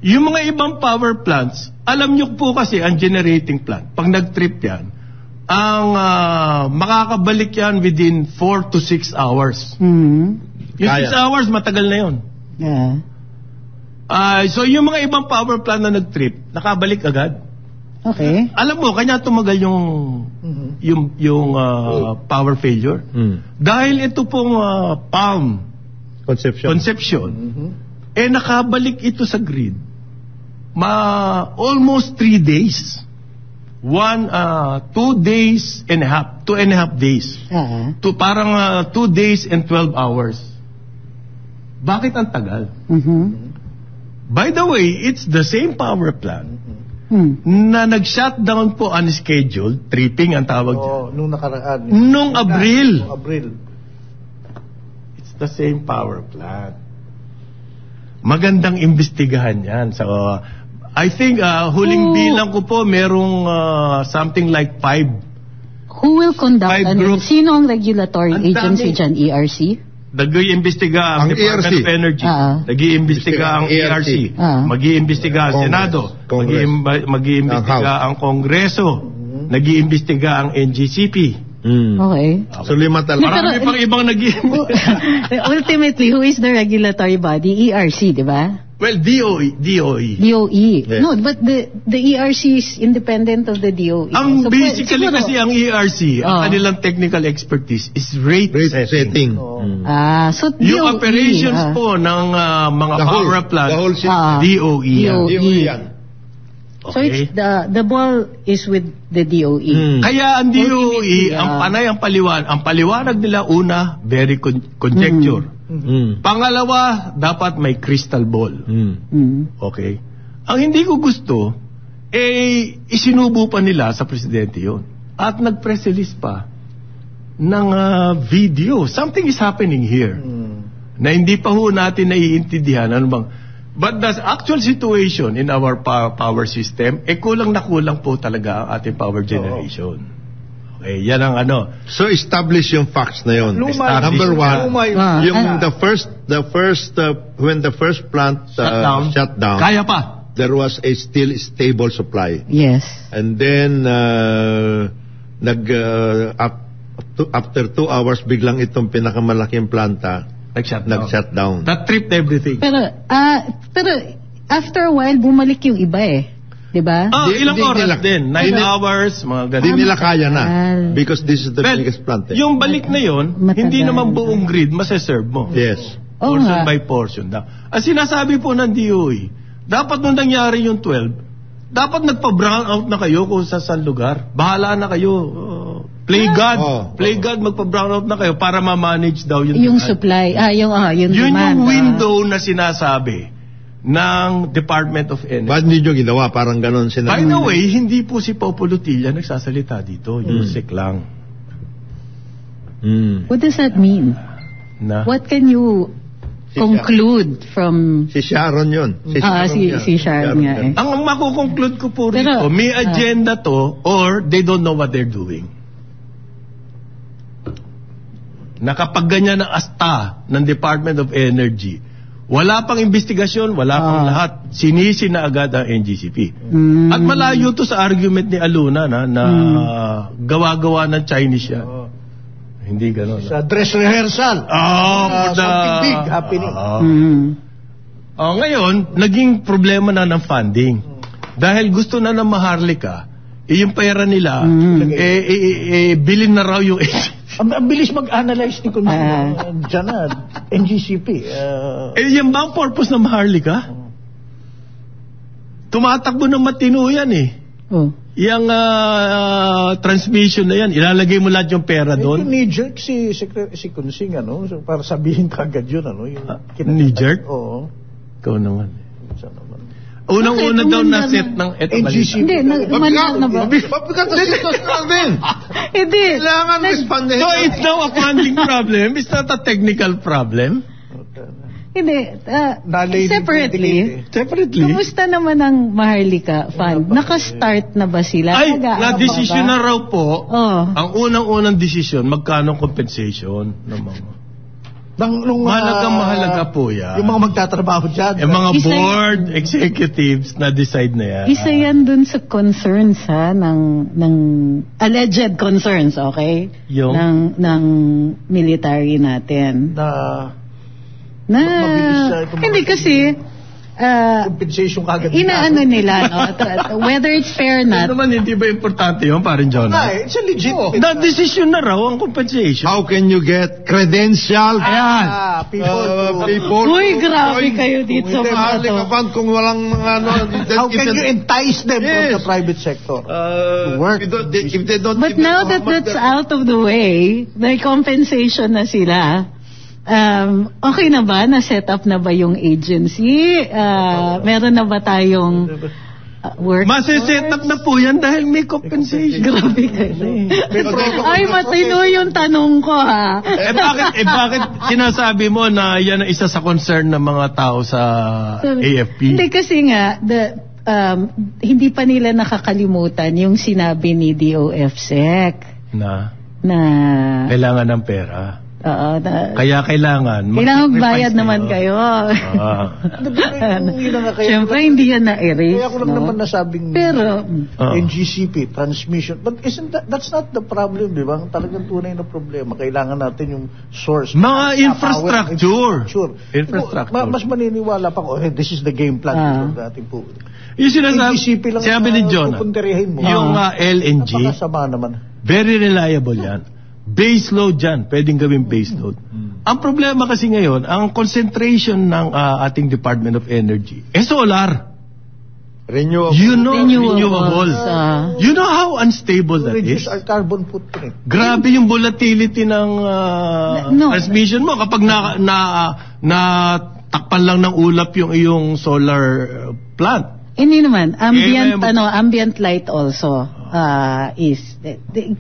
Yung mga ibang power plants, alam nyo po kasi ang generating plant, pag nag-trip yan, ang makakabalik yan within 4 to 6 hours. Yung 6 hours, matagal na yun. So yung mga ibang power plant na nag-trip, nakabalik agad. Okay. Alam mo, kanya tumagal yung power failure. Dahil ito pong Palm Concepcion, nakabalik ito sa grid. Almost 3 days. 2 days and a half. 2.5 days. Parang 2 days and 12 hours. Bakit ang tagal? By the way, it's the same power plant na nag-shutdown po unscheduled, tripping ang tawag dyan. Nung nakaraan. Nung Abril. Abril. It's the same power plant. Magandang imbestigahan yan. So, I think, huling bilang ko po, merong something like 5. Who will conduct sino ang regulatory agency dyan? ERC? Nag-iimbestiga ang Department of Energy. Nag-iimbestiga ang ERC. Mag-iimbestiga ang Senado. Mag-iimbestiga ang Kongreso. Nag-iimbestiga ang NGCP. Okay. So 5 talaga. Marami pang ibang Ultimately, who is the regulatory body? ERC, di ba? Well, DOE. Yeah. No, but the ERC is independent of the DOE. Ang basically kasi ang ERC, ang kanilang technical expertise is rate setting. So yung operations po ng mga power plant, DOE. yan. So it's the ball is with the DOE. Kaya ang DOE, ang paliwanag nila una, very conjecture. Pangalawa, dapat may crystal ball. Okay? Ang hindi ko gusto, isinubo pa nila sa presidente yun. At nag-press release pa ng video. Something is happening here. Na hindi pa ho natin naiintindihan. Ano bang? But the actual situation in our power system, kulang na kulang po talaga ang ating power generation. Okay, yan ang So establish yung facts na yun. Number 1, yung the first when the first plant shut down. Kaya pa. There was a still stable supply. Yes. And then after 2 hours biglang itong pinakamalaking planta nag-shut down. That tripped everything. Pero after a while bumalik yung iba diba? Ilang oras din? 9 hours, mga ganun. Hindi nila kaya na. Because this is the biggest plant. Yung balik na yon, hindi naman buong grid masaserve mo. Yes. Portion by portion. Ang sinasabi po ng DOE, dapat nung nangyari yung 12, dapat nagpa-brown out na kayo kung sa saan lugar. Bahala na kayo. Play God, magpa-brown out na kayo para ma-manage daw yung supply. Yung yun demand. Yung window na sinasabi ng Department of Energy. Ba't hindi nyo ginawa? Parang ganon sinabi. By the way, hindi po si Popo Lutilla nagsasalita dito. Yusek lang. What does that mean? What can you conclude from... Si Sharon yun. Si Sharon nga Ang makukonclude ko po rito, may agenda to or they don't know what they're doing. Nakapag ganyan ang asta ng Department of Energy, wala pang investigasyon, wala pang lahat. Sinisi na agad ang NGCP. At malayo to sa argument ni Aluna na gawa-gawa ng Chinese yan. Hindi gano'n. Sa dress rehearsal. Something big happening. Ngayon, naging problema na ng funding. Dahil gusto na ng Maharlika, yung pera nila, bilhin na raw yung Ang bilis mag-analyze ni NGCP. Yan ba ang purpose ng Maharlika? Tumatakbo ng matino yan yung transmission na yan, ilalagay mo lahat yung pera doon. Knee-jerk si Kunsing, so para sabihin kagad yun, yung knee-jerk? Oo. Ikaw naman. Unang-una daw na set ng NGC. Hindi, umanap na ba? Mabigat na sitos namin. Hindi. Kailangan responde. So it's now a funding problem? It's not a technical problem? Hindi. Separately. Kumusta naman ang Maharlika Fund? Naka-start na ba sila? Ay, na-desisyon na raw po. Ang unang-unang desisyon, magkano compensation ng mga... Mahalaga po yan. Yung mga magtatrabaho dyan. Yung mga board executives na decide na yan. Isa yan dun sa concerns ng alleged concerns, okay? Ng military natin. Hindi kasi compensation kagad. Inaano nila, no? Whether it's fair or not. Naman, hindi ba importante yun, parin John? It's a legit. Na-decision na raw ang compensation. How can you get credentialed? People. Uy, grabe kayo dito sa mga to. Kung walang how can you entice them from the private sector to work? If they don't. But now that that's out of the way, may compensation na sila. Okay na ba? Na-set up na ba yung agency? Meron na ba tayong work? Mase-set up na po yan dahil may compensation. Grabe kayo. Ay, matino yung tanong ko, ha? Bakit sinasabi mo na yan ang isa sa concern ng mga tao sa AFP? Hindi kasi nga, hindi pa nila nakakalimutan yung sinabi ni DOFSEC na kailangan ng pera. Kaya kailangan bayad naman kayo. Siyempre hindi yan na-erase. Kaya ko lang naman nasabing pero NGCP, transmission. But that's not the problem, di ba? Talagang tunay na problema. Kailangan natin yung source. Mga infrastructure. Mas maniniwala pa ko, this is the game plan. Natin po. Yung sinasabi ni John, yung LNG, very reliable yan. Base load dyan. Pwedeng gawin base load. Ang problema kasi ngayon, ang concentration ng ating Department of Energy, solar. Renewable. Renewable. You know how unstable that is? Reduce our carbon footprint. Grabe yung volatility ng transmission mo kapag takpan lang ng ulap yung iyong solar plant. Hindi naman. Ambient light also is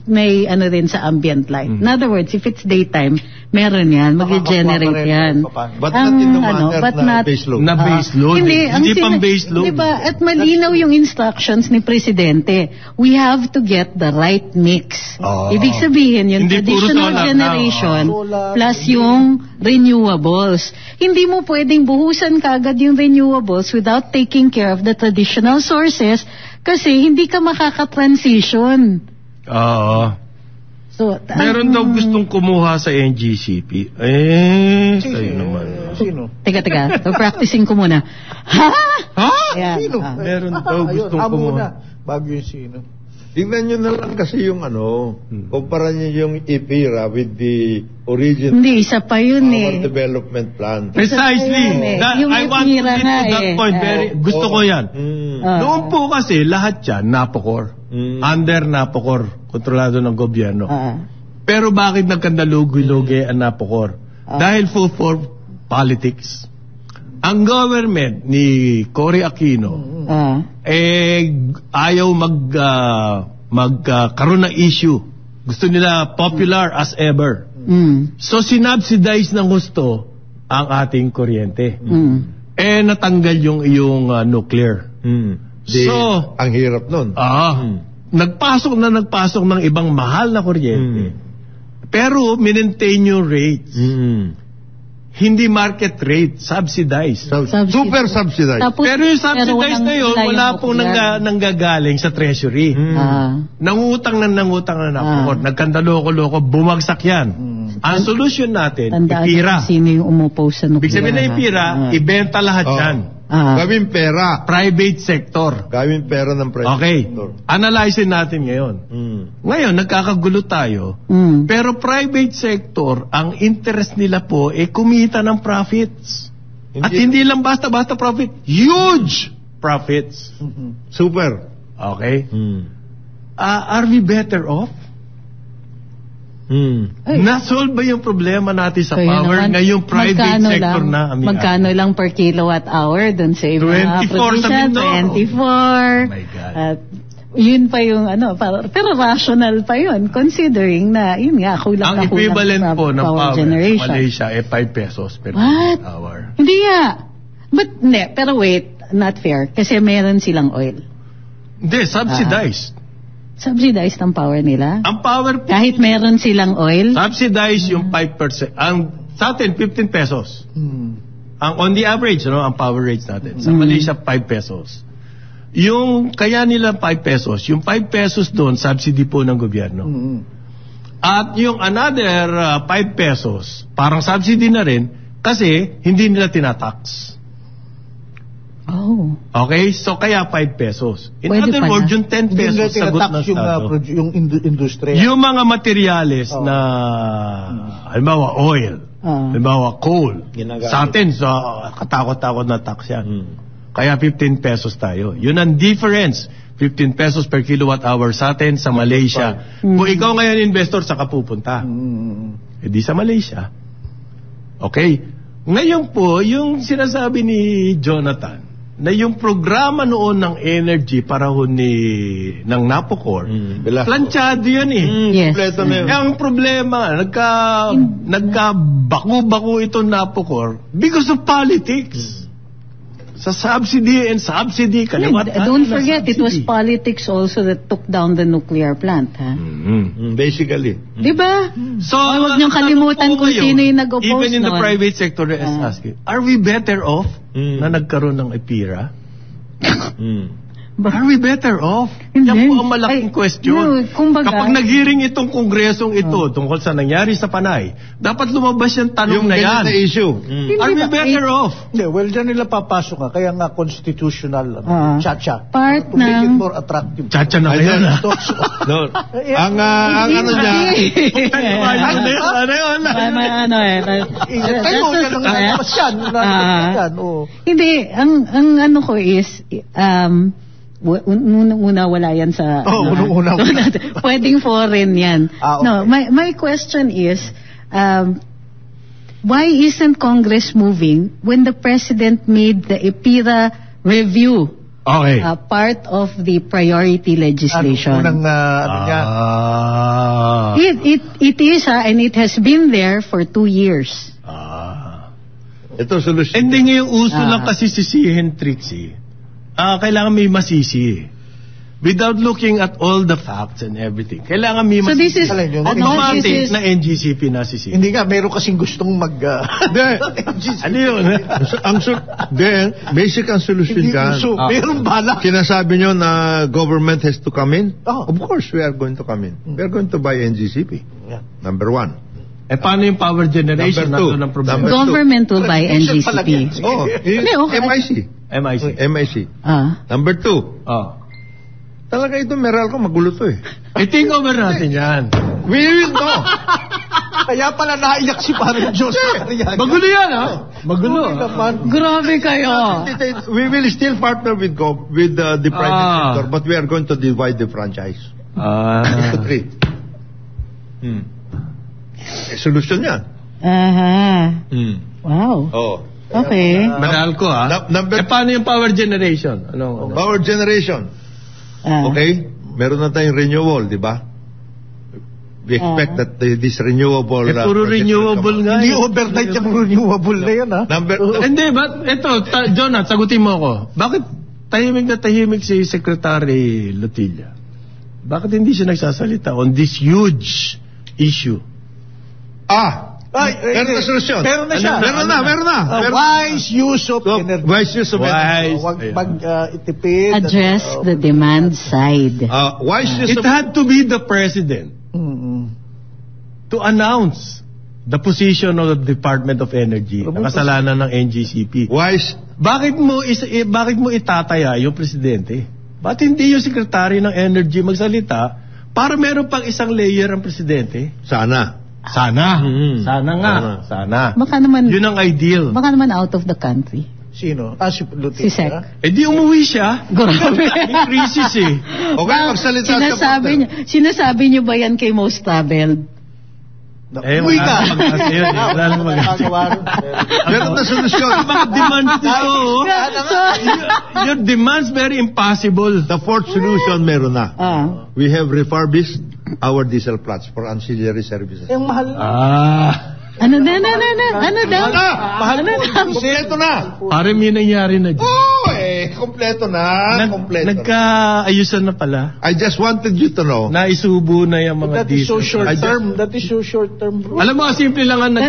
may rin sa ambient light. In other words, if it's daytime, meron yan, mag-generate yan. But not in the manner na base load. Na base load. Hindi pang base load. Diba? At malinaw yung instructions ni Presidente. We have to get the right mix. Ibig sabihin, yung traditional generation plus yung renewables. Hindi mo pwedeng buhusan kagad yung renewables without taking care of the traditional sources kasi hindi ka makaka-transition. So, meron daw gustong kumuha sa NGCP. Sa'yo naman. Sino? Teka. So, practicing ko muna. Ha? Sino? Meron daw gustong kumuha. Bago yung sino. Tingnan nyo na lang kasi yung kumpara nyo yung IPIRA with the original Hindi, isa pa yun development plan. Precisely. I want to get to that point. Gusto ko yan. Noon po kasi lahat yan, NAPOCOR. Under NAPOCOR. Kontrolado ng gobyerno. Pero bakit nagkandalugi-lugi ang NAPOCOR? Dahil for politics. Ang government ni Cory Aquino ayaw magkaroon ng issue. Gusto nila popular as ever. So sinubsidize ng gusto ang ating kuryente. Natanggal yung iyong nuclear. Ang hirap nun. Nagpasok ng ibang mahal na kuryente. Pero maintain yung rates. Hindi market rate, subsidized. Super subsidized. Pero yung subsidized na yun, wala pong nanggagaling sa treasury. Nangutang na NAPOCOR. Nagkandaloko-loko, bumagsak yan. Ang solusyon natin, IPIRA. Sino yung umupo sa nuclear? Big sabihin na IPIRA, ibenta lahat yan. Gawin pera. Private sector. Gawin pera ng private sector. Analyzein natin ngayon. Ngayon, nagkakagulo tayo. Pero private sector, ang interest nila po, kumita ng profits. At hindi lang basta-basta profit. Huge profits. Super. Okay? are we better off? Na-solve ba yung problema natin sa power ngayong private sector na? Magkano lang per kilowatt hour dun sa iba? 24 sa Bino. 24. Oh my God. At yun pa yung pero rational pa yun considering na yun nga kulang ang equivalent sa po ng power generation. sa Malaysia ay 5 pesos per What? hour. Hindi nga. Pero wait, not fair kasi meron silang oil. Hindi, subsidized. Subsidized ang power nila? Ang power po, kahit meron silang oil? subsidized yung 5%. Sa atin, 15 pesos. Ang on the average, ang power rates natin. Sa Malaysia, 5 pesos. Yung kaya nila 5 pesos, yung 5 pesos doon, subsidy po ng gobyerno. At yung another 5 pesos, parang subsidy na rin, kasi hindi nila tinatax. Oh. Okay? So kaya 5 pesos. In Pwede other words, yung 10 Hindi pesos sagot ng Estado. yung industriya. Yung mga materyales na, halimbawa oil, halimbawa coal, sa atin, katakot-takot na tax yan. Kaya 15 pesos tayo. Yun ang difference. 15 pesos per kilowatt hour sa atin sa Malaysia. Kung ikaw ngayon investor, saka pupunta. Di sa Malaysia. Okay? Ngayon po, yung sinasabi ni Jonathan, na yung programa noon ng energy para ng Napocor, planchado yan eh. Yes. Ang problema, nagkabaku-baku itong Napocor because of politics. Sa subsidy, don't forget, it was politics also that took down the nuclear plant, ha? Basically. Diba? So, huwag niyong kalimutan kung sino yung nag-oppose even in the nun. private sector, is asking, are we better off na nagkaroon ng EPIRA? Are we better off? Yan po ang malaking question. Kapag nag-hearing itong kongresong ito tungkol sa nangyari sa Panay, dapat lumabas yung tanong na yan. Yung issue. Are we better off? Hindi, well, dyan nila papasok kaya nga constitutional, chacha. Part to make it ng... more attractive. Chacha na kayo na. Ang ano niya, hindi, ang ano ko is, Una wala yan sa una. pwedeng foreign yan. Okay. No, my question is why isn't Congress moving when the President made the EPIRA review part of the priority legislation? It is and it has been there for 2 years. Ito solusyon. Hindi ngayong uso lang kasi sisihin, Trixie. Kailangan may masisi. Without looking at all the facts and everything. Kailangan may masisi. So this is... automatic na NGCP na sisi. Hindi nga, meron kasing gustong ano yun? Basic ang solusyon dyan. Meron bala. Sinasabi nyo na government has to come in? Of course, we are going to come in. We are going to buy NGCP. Number 1. Paano yung power generation? Number 2. Government will buy NGCP. MIC. Number 2. Talaga ito, Meral ko, magulo to eh. I-think over natin yan. We will know. Kaya pala naiyak si Parang Diyos. Magulo yan, ha? Magulo. Grabe kayo. We will still partner with the private sector, but we are going to divide the franchise. Into 3. Solution yan. Wow. Okay. Meralco, ha? Paano yung power generation? Power generation. Okay? Meron na tayong renewable, di ba? We expect that this renewable... puro renewable nga. Hindi overnight yung renewable na yan, ha? Hindi, Jonat, sagutin mo ako. Bakit tahimik si Secretary Lotilla? Bakit hindi siya nagsasalita on this huge issue? Meron na solusyon. Meron na siya. Meron na. Wise use of energy. Wise use of energy. Huwag mag-itipid. Address the demand side. Wise use It had to be the President to announce the position of the Department of Energy na kasalanan ng NGCP. Wise. Bakit mo itataya yung Presidente? Ba't hindi yung Secretary ng Energy magsalita para meron pang isang layer ang Presidente? Sana. Sana nga. Baka naman, yun ang ideal. Baka naman out of the country. Sino? Si Lutita. Si Sec. Eh di umuwi siya. Grabe. May crisis eh. Okay, magsalita sa Sinasabi niyo ba yan kay Most Traveled? Uwi ka! Meron na solusyon. Mga demands nito. Your demands very impossible. The fourth solution meron na. We have refurbished our diesel plots for ancillary services. Yung mahal. Ano daw? Mahal po. Kompleto na. Parang may nangyari na dyan. Kompleto na. Nagkaayusan na pala. I just wanted you to know. Naisubo na yung mga That is so short term. Alam mo, simple lang ang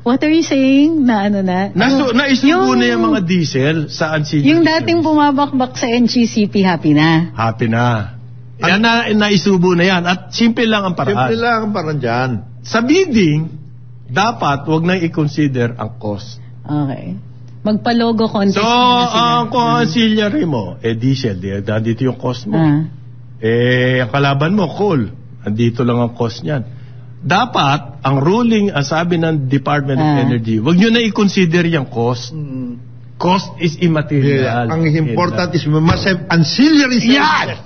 What are you saying? Naisubo na yung mga diesel sa ancillary. Yung dating bumabakbak sa NGCP, happy na. Happy na. Yan naisubo na yan. At simple lang ang paraan. Simple lang ang paraan dyan. Sa bidding, dapat wag nang i-consider ang cost. Okay. Magpa-logo contest. So, ang ancillary mo, diesel, dito yung cost mo. Ang kalaban mo, coal. Andito lang ang cost niyan. Dapat, ang ruling, ang sabi ng Department of Energy, wag nyo na i-consider yung cost. Cost is immaterial. Ang important is we must have ancillary services.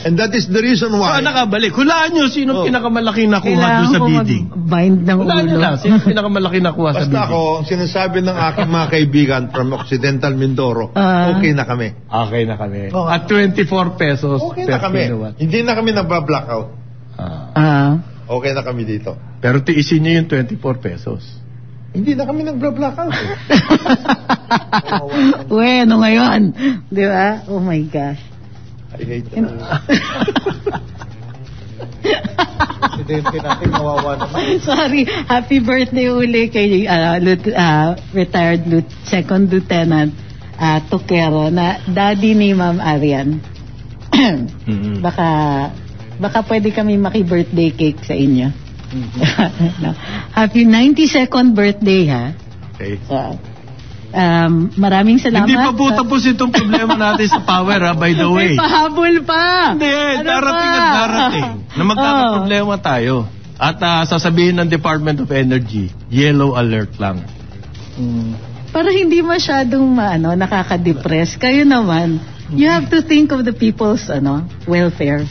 And that is the reason why. So, nakabalik. Hulaan nyo sino pinakamalaki nakuha doon sa bidding. Bind ng ulo. Sino pinakamalaki nakuha sa bidding. Basta ako, sinasabi ng aking mga kaibigan from Occidental Mindoro, okay na kami. Okay na kami. At 24 pesos okay na kami. Kilowatt. Hindi na kami nagba-blackout. Okay na kami dito. Pero tiisin nyo yung 24 pesos. Hindi na kami nagba-blackout. Bueno, ngayon. Di ba? Oh my gosh. I hate that. Presidente natin, kawawa naman. Sorry. Happy birthday uli kay retired Second Lieutenant Toquero na daddy ni Ma'am Arian. Baka pwede kami maki-birthday cake sa inyo. No. Happy 92nd birthday, ha? Okay. So, maraming salamat. Hindi pa po tapos itong problema natin sa power, by the way. May pahabol pa. Hindi, darating at darating. Na magkakaproblema tayo. At sasabihin ng Department of Energy, yellow alert lang. Para hindi masyadong nakaka-depress. Kayo naman, you have to think of the people's welfare.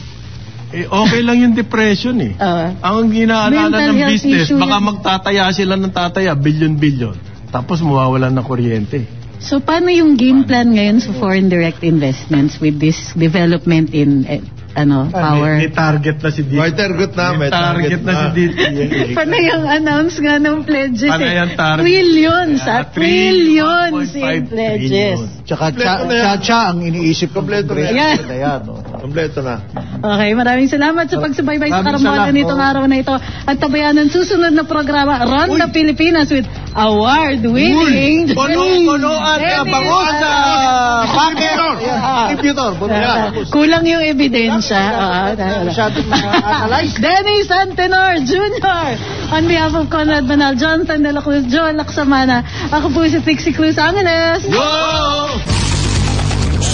Okay lang yung depression eh. Ang ginaalala ng business, baka magtataya sila ng billion-billion. Tapos mawawalan ng kuryente. So paano yung game plan ngayon sa foreign direct investments with this development in power? May target na si DTI. May target na. May target na si DTI. Paano yung announce nga ng pledges? Paano yung target? Trillions in pledges. Tsaka cha ang iniisip ng Kongreso. Kompleto na. Okay, maraming salamat sa pagsubaybay sa karamdaman nitong araw na ito. At tabayan ng susunod na programa, Run the Pilipinas with award-winning Puno-punuan na bangon sa bakit? Kulang yung ebidensya. Dennis Antenor Jr. On behalf of Conrad Banal, Jonathan De La Cruz, Joel Laksamana, ako po si Trixie Cruz Angeles.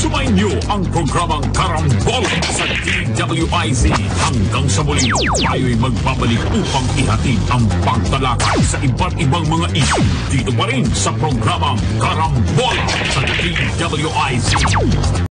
Sumainyo ang programang Karambola sa DWIZ. Hanggang sa muli, tayo'y magbabalik upang ihatid ang pagtalakay sa iba't ibang mga issue. Dito pa rin sa programang Karambola sa DWIZ.